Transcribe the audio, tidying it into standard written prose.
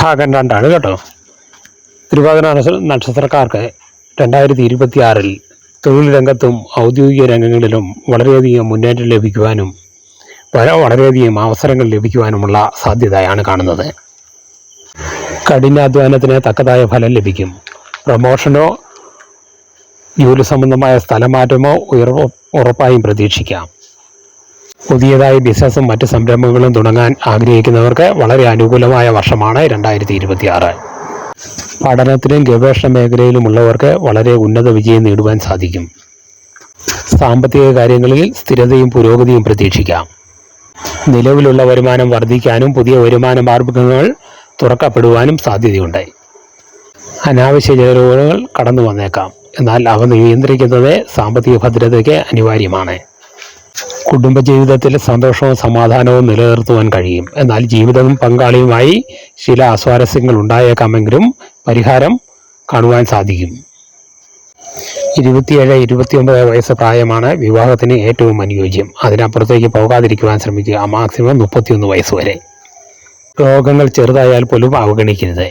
ഭാഗം 2 കേട്ടോ. തിരുവാതിര നക്ഷത്രക്കാർക്ക് 2026 തൊഴിൽ രംഗത്തും ഔദ്യോഗിക രംഗങ്ങളിലും വളരെയധികം മുന്നേറ്റം ലഭിക്കുവാനും വളരെയധികം അവസരങ്ങൾ ലഭിക്കുവാനുമുള്ള സാധ്യതയാണ് കാണുന്നത്. കഠിനാധ്വാനത്തിന് തക്കതായ ഫലം ലഭിക്കും. പ്രമോഷനോ ജോലി സംബന്ധമായ സ്ഥലമാറ്റമോ ഉറപ്പായും പ്രതീക്ഷിക്കാം. പുതിയതായി ബിസിനസ്സും മറ്റ് സംരംഭങ്ങളും തുടങ്ങാൻ ആഗ്രഹിക്കുന്നവർക്ക് വളരെ അനുകൂലമായ വർഷമാണ് 2026. പഠനത്തിലും ഗവേഷണ മേഖലയിലുമുള്ളവർക്ക് വളരെ ഉന്നത വിജയം നേടുവാൻ സാധിക്കും. സാമ്പത്തിക കാര്യങ്ങളിൽ സ്ഥിരതയും പുരോഗതിയും പ്രതീക്ഷിക്കാം. നിലവിലുള്ള വരുമാനം വർദ്ധിക്കാനും പുതിയ വരുമാന മാർഗങ്ങൾ തുറക്കപ്പെടുവാനും സാധ്യതയുണ്ട്. അനാവശ്യ ചെലവുകൾ കടന്നു വന്നേക്കാം, എന്നാൽ അവ നിയന്ത്രിക്കുന്നത് സാമ്പത്തിക ഭദ്രതയ്ക്ക് അനിവാര്യമാണ്. കുടുംബജീവിതത്തിൽ സന്തോഷവും സമാധാനവും നിലനിർത്തുവാൻ കഴിയും. എന്നാൽ ജീവിതവും പങ്കാളിയുമായി ചില അസ്വാരസ്യങ്ങൾ ഉണ്ടായേക്കാമെങ്കിലും പരിഹാരം കാണുവാൻ സാധിക്കും. 27-29 വയസ്സ് പ്രായമാണ് വിവാഹത്തിന് ഏറ്റവും അനുയോജ്യം. അതിനപ്പുറത്തേക്ക് പോകാതിരിക്കുവാൻ ശ്രമിക്കുക. മാക്സിമം 31 വയസ്സ് വരെ. രോഗങ്ങൾ ചെറുതായാൽ പോലും അവഗണിക്കരുത്.